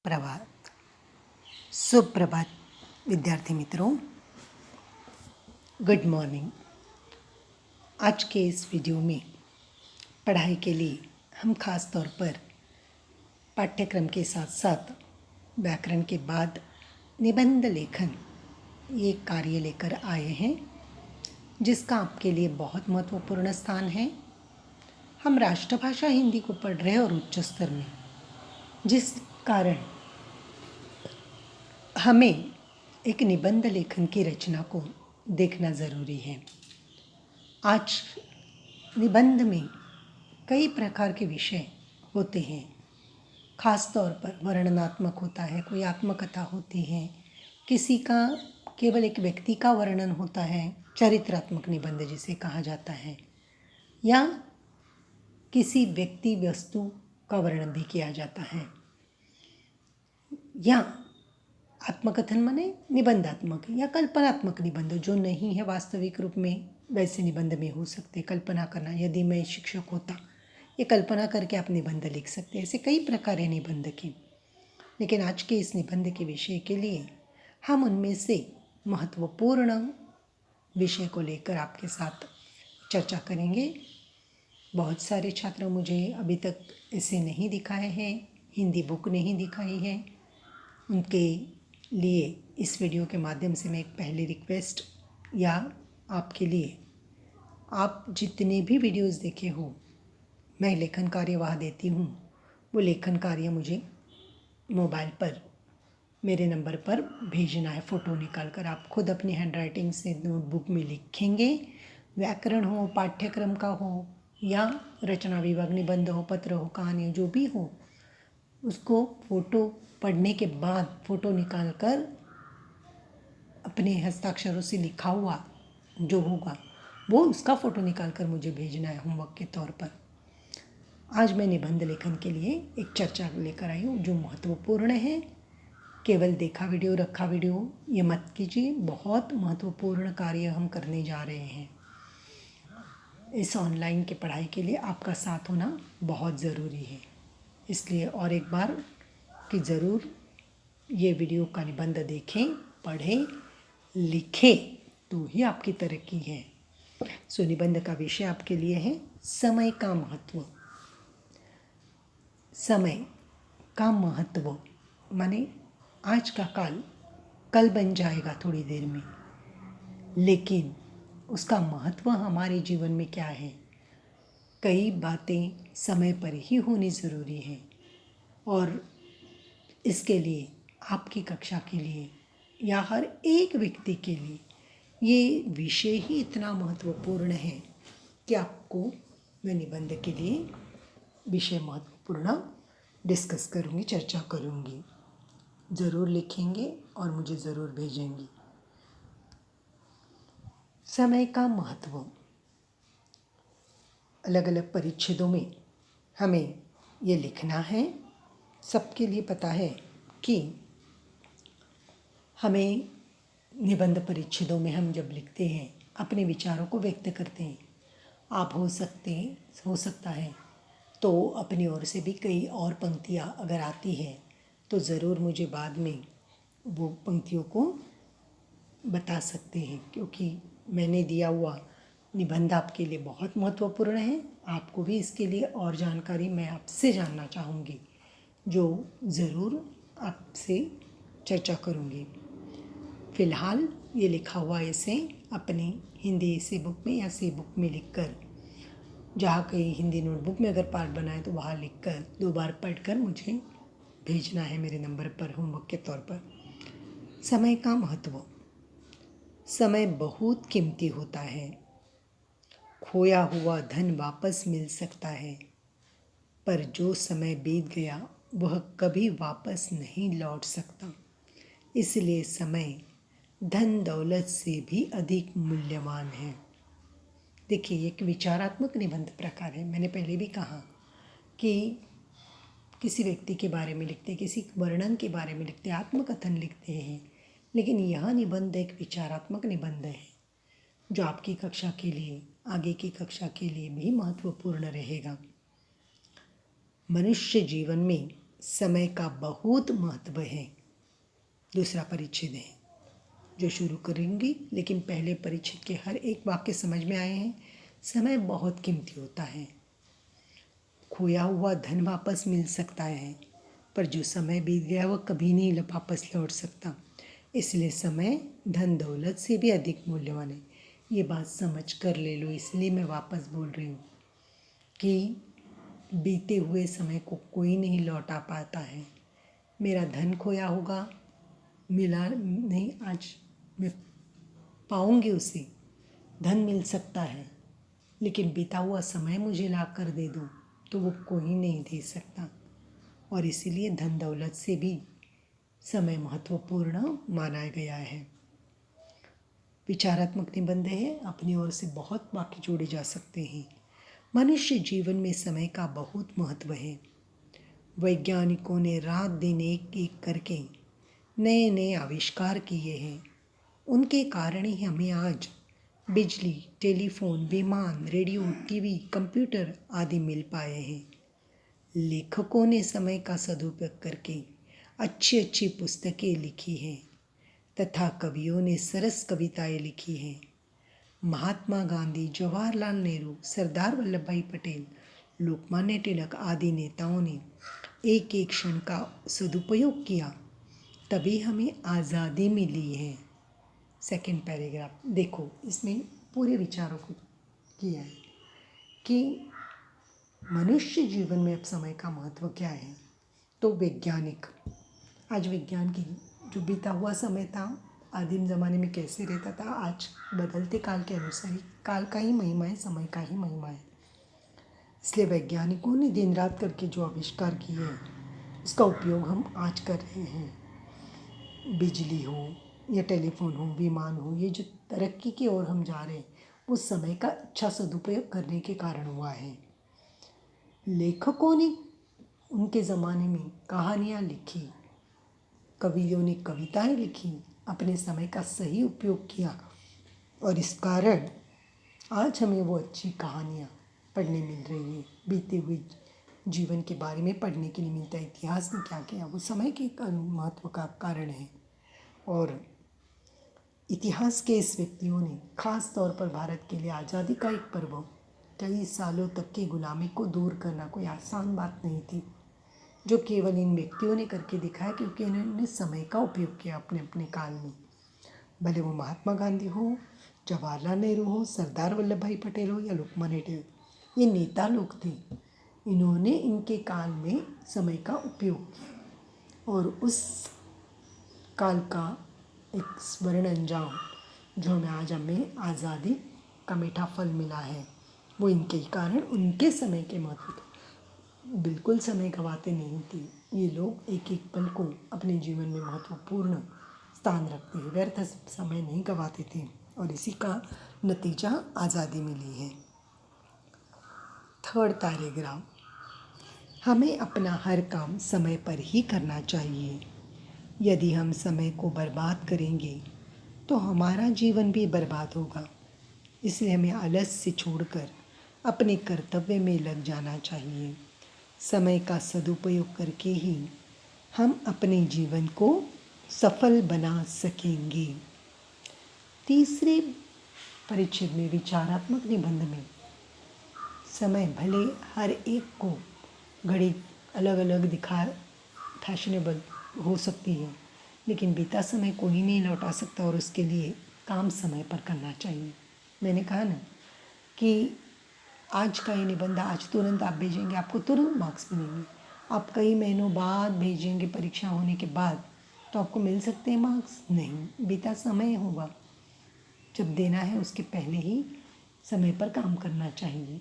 प्रभात। सुप्रभात विद्यार्थी मित्रों, गुड मॉर्निंग। आज के इस वीडियो में पढ़ाई के लिए हम खास तौर पर पाठ्यक्रम के साथ साथ व्याकरण के बाद निबंध लेखन ये कार्य लेकर आए हैं, जिसका आपके लिए बहुत महत्वपूर्ण स्थान है। हम राष्ट्रभाषा हिंदी को पढ़ रहे हैं और उच्च स्तर में, जिस कारण हमें एक निबंध लेखन की रचना को देखना ज़रूरी है। आज निबंध में कई प्रकार के विषय होते हैं। खास तौर पर वर्णनात्मक होता है, कोई आत्मकथा होती है, किसी का केवल एक व्यक्ति का वर्णन होता है, चरित्रात्मक निबंध जिसे कहा जाता है, या किसी व्यक्ति वस्तु का वर्णन भी किया जाता है, या आत्मकथन माने निबंधात्मक या कल्पनात्मक निबंध जो नहीं है वास्तविक रूप में, वैसे निबंध में हो सकते। कल्पना करना, यदि मैं शिक्षक होता, ये कल्पना करके आप निबंध लिख सकते। ऐसे कई प्रकार है निबंध के। लेकिन आज के इस निबंध के विषय के लिए हम उनमें से महत्वपूर्ण विषय को लेकर आपके साथ चर्चा करेंगे। बहुत सारे छात्र मुझे अभी तक ऐसे नहीं दिखाए हैं, हिंदी बुक नहीं दिखाई है। उनके लिए इस वीडियो के माध्यम से मैं एक पहली रिक्वेस्ट या आपके लिए, आप जितने भी वीडियोस देखे हो, मैं लेखन कार्य वहाँ देती हूँ, वो लेखन कार्य मुझे मोबाइल पर मेरे नंबर पर भेजना है। फ़ोटो निकाल कर आप खुद अपनी हैंडराइटिंग से नोटबुक में लिखेंगे। व्याकरण हो, पाठ्यक्रम का हो, या रचना विभाग निबंध हो, पत्र हो, कहानी जो भी हो, उसको फ़ोटो पढ़ने के बाद फ़ोटो निकाल कर अपने हस्ताक्षरों से लिखा हुआ जो होगा वो उसका फ़ोटो निकाल कर मुझे भेजना है होमवर्क के तौर पर। आज मैं निबंध लेखन के लिए एक चर्चा लेकर आई हूँ जो महत्वपूर्ण है। केवल देखा वीडियो रखा वीडियो ये मत कीजिए, बहुत महत्वपूर्ण कार्य हम करने जा रहे हैं। इस ऑनलाइन के पढ़ाई के लिए आपका साथ होना बहुत ज़रूरी है। इसलिए और एक बार कि ज़रूर ये वीडियो का निबंध देखें, पढ़ें, लिखें, तो ही आपकी तरक्की है। सो निबंध का विषय आपके लिए है समय का महत्व। समय का महत्व माने आज का काल कल बन जाएगा थोड़ी देर में, लेकिन उसका महत्व हमारे जीवन में क्या है? कई बातें समय पर ही होनी ज़रूरी है, और इसके लिए आपकी कक्षा के लिए या हर एक व्यक्ति के लिए ये विषय ही इतना महत्वपूर्ण है कि आपको मैं निबंध के लिए विषय महत्वपूर्ण डिस्कस करूँगी, चर्चा करूँगी। ज़रूर लिखेंगे और मुझे ज़रूर भेजेंगी। समय का महत्व अलग अलग परिच्छेदों में हमें ये लिखना है। सबके लिए पता है कि हमें निबंध परिच्छेदों में हम जब लिखते हैं, अपने विचारों को व्यक्त करते हैं, आप हो सकता है तो अपनी ओर से भी कई और पंक्तियाँ अगर आती हैं तो ज़रूर मुझे बाद में वो पंक्तियों को बता सकते हैं, क्योंकि मैंने दिया हुआ निबंध आपके लिए बहुत महत्वपूर्ण है। आपको भी इसके लिए और जानकारी मैं आपसे जानना चाहूँगी, जो ज़रूर आपसे चर्चा करूँगी। फ़िलहाल ये लिखा हुआ इसे अपनी हिंदी इसे बुक में या सी बुक में लिखकर, जहाँ कहीं हिंदी नोटबुक में अगर पार्ट बनाए तो वहाँ लिखकर 2 बार पढ़कर मुझे भेजना है मेरे नंबर पर होमवर्क के तौर पर। समय का महत्व। समय बहुत कीमती होता है। खोया हुआ धन वापस मिल सकता है, पर जो समय बीत गया वह कभी वापस नहीं लौट सकता। इसलिए समय धन दौलत से भी अधिक मूल्यवान है। देखिए, एक विचारात्मक निबंध प्रकार है। मैंने पहले भी कहा कि किसी व्यक्ति के बारे में लिखते, किसी वर्णन के बारे में लिखते, आत्मकथन लिखते हैं, लेकिन यह निबंध एक विचारात्मक निबंध है जो आपकी कक्षा के लिए, आगे की कक्षा के लिए भी महत्वपूर्ण रहेगा। मनुष्य जीवन में समय का बहुत महत्व है। दूसरा परिच्छेद है जो शुरू करेंगी, लेकिन पहले परिच्छेद के हर एक वाक्य समझ में आए हैं। समय बहुत कीमती होता है। खोया हुआ धन वापस मिल सकता है, पर जो समय बीत गया वह कभी नहीं वापस लौट सकता। इसलिए समय धन दौलत से भी अधिक मूल्यवान है। ये बात समझ कर ले लो, इसलिए मैं वापस बोल रही हूँ कि बीते हुए समय को कोई नहीं लौटा पाता है। मेरा धन खोया होगा, मिला नहीं, आज मैं पाऊँगी उसे, धन मिल सकता है, लेकिन बीता हुआ समय मुझे ला कर दे दो तो वो कोई नहीं दे सकता। और इसीलिए धन दौलत से भी समय महत्वपूर्ण माना गया है। विचारात्मक निबंध है, अपनी ओर से बहुत वाक्य जोड़े जा सकते हैं। मनुष्य जीवन में समय का बहुत महत्व है। वैज्ञानिकों ने रात दिन एक एक करके नए नए आविष्कार किए हैं। उनके कारण ही हमें आज बिजली, टेलीफोन, विमान, रेडियो, टीवी, कंप्यूटर आदि मिल पाए हैं। लेखकों ने समय का सदुपयोग करके अच्छी अच्छी पुस्तकें लिखी हैं तथा कवियों ने सरस कविताएं लिखी हैं। महात्मा गांधी, जवाहरलाल नेहरू, सरदार वल्लभ भाई पटेल, लोकमान्य तिलक आदि नेताओं ने एक एक क्षण का सदुपयोग किया, तभी हमें आज़ादी मिली है। सेकंड पैराग्राफ देखो, इसमें पूरे विचारों को किया है कि मनुष्य जीवन में अब समय का महत्व क्या है। तो वैज्ञानिक, आज विज्ञान की जो बीता हुआ समय था, आदिम ज़माने में कैसे रहता था, आज बदलते काल के अनुसार ही, काल का ही महिमा है, समय का ही महिमा है। इसलिए वैज्ञानिकों ने दिन रात करके जो आविष्कार किए हैं उसका उपयोग हम आज कर रहे हैं। बिजली हो या टेलीफोन हो, विमान हो, ये जो तरक्की की ओर हम जा रहे हैं वो समय का अच्छा सदुपयोग करने के कारण हुआ है। लेखकों ने उनके ज़माने में कहानियाँ लिखी, कवियों ने कविताएं लिखी, अपने समय का सही उपयोग किया और इस कारण आज हमें वो अच्छी कहानियाँ पढ़ने मिल रही हैं। बीते हुए जीवन के बारे में पढ़ने के लिए मिलता है। इतिहास ने क्या किया, वो समय के महत्व का कारण है। और इतिहास के इस व्यक्तियों ने खास तौर पर भारत के लिए आज़ादी का एक पर्व, कई सालों तक की गुलामी को दूर करना कोई आसान बात नहीं थी, जो केवल इन व्यक्तियों ने करके दिखाया, क्योंकि इन्होंने समय का उपयोग किया अपने अपने काल में। भले वो महात्मा गांधी हो, जवाहरलाल नेहरू हो, सरदार वल्लभ भाई पटेल हो या लोकमान्य तिलक, ये नेता लोग थे। इन्होंने इनके काल में समय का उपयोग किया और उस काल का एक स्वर्ण अंजाम जो हमें आज आज़ादी का मीठा फल मिला है, वो इनके कारण, उनके समय के महत्व। बिल्कुल समय गंवाते नहीं थे ये लोग, एक एक पल को अपने जीवन में महत्वपूर्ण स्थान रखते हैं, व्यर्थ समय नहीं गंवाते थे और इसी का नतीजा आज़ादी मिली है। थर्ड पैराग्राफ, हमें अपना हर काम समय पर ही करना चाहिए। यदि हम समय को बर्बाद करेंगे तो हमारा जीवन भी बर्बाद होगा। इसलिए हमें आलस्य छोड़कर अपने कर्तव्य में लग जाना चाहिए। समय का सदुपयोग करके ही हम अपने जीवन को सफल बना सकेंगे। तीसरे परिच्छेद में विचारात्मक निबंध में समय भले हर एक को घड़ी अलग अलग फैशनेबल हो सकती है, लेकिन बीता समय कोई नहीं लौटा सकता और उसके लिए काम समय पर करना चाहिए। मैंने कहा ना कि आज का ये निबंध आज तुरंत आप भेजेंगे, आपको तुरंत मार्क्स मिलेंगे। आप कई महीनों बाद भेजेंगे परीक्षा होने के बाद तो आपको मिल सकते हैं मार्क्स नहीं, बीता समय होगा। जब देना है उसके पहले ही समय पर काम करना चाहिए।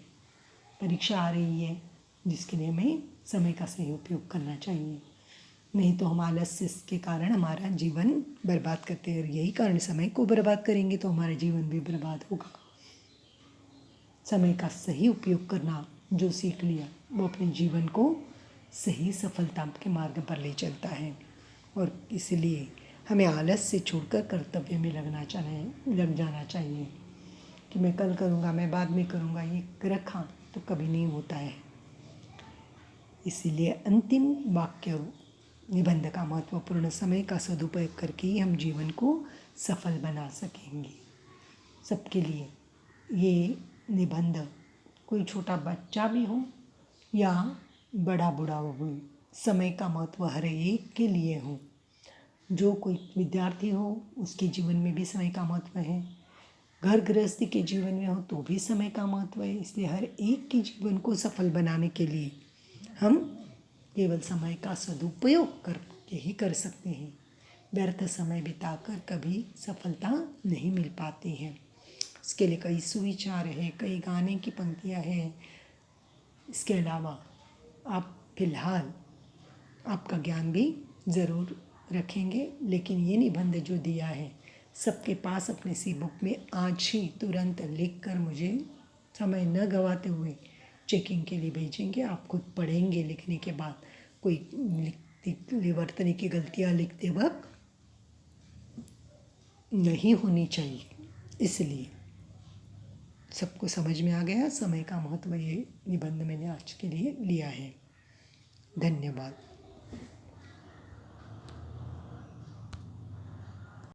परीक्षा आ रही है जिसके लिए हमें समय का सही उपयोग करना चाहिए, नहीं तो हम आलस्य के कारण हमारा जीवन बर्बाद करते हैं और यही कारण समय को बर्बाद करेंगे तो हमारा जीवन भी बर्बाद होगा। समय का सही उपयोग करना जो सीख लिया वो अपने जीवन को सही सफलता के मार्ग पर ले चलता है और इसलिए हमें आलस्य छोड़कर कर्तव्य में लग जाना चाहिए कि मैं कल करूँगा, मैं बाद में करूँगा, ये रखा तो कभी नहीं होता है। इसीलिए अंतिम वाक्य निबंध का महत्वपूर्ण समय का सदुपयोग करके ही हम जीवन को सफल बना सकेंगे। सबके लिए ये निबंध कोई छोटा बच्चा भी हो या बड़ा बूढ़ा हो, समय का महत्व हर एक के लिए हो। जो कोई विद्यार्थी हो उसके जीवन में भी समय का महत्व है, घर गृहस्थी के जीवन में हो तो भी समय का महत्व है। इसलिए हर एक के जीवन को सफल बनाने के लिए हम केवल समय का सदुपयोग करके ही कर सकते हैं। व्यर्थ समय बिताकर कभी सफलता नहीं मिल पाती है। इसके लिए कई सुविचार है, कई गाने की पंक्तियाँ हैं। इसके अलावा आप फिलहाल आपका ज्ञान भी ज़रूर रखेंगे, लेकिन ये निबंध जो दिया है सबके पास अपने सी बुक में आज ही तुरंत लिख कर मुझे समय न गंवाते हुए चेकिंग के लिए भेजेंगे। आप खुद पढ़ेंगे, लिखने के बाद कोई वर्तनी की गलतियाँ लिखते वक्त नहीं होनी चाहिए। इसलिए सबको समझ में आ गया समय का महत्व, ये निबंध मैंने आज के लिए लिया है। धन्यवाद।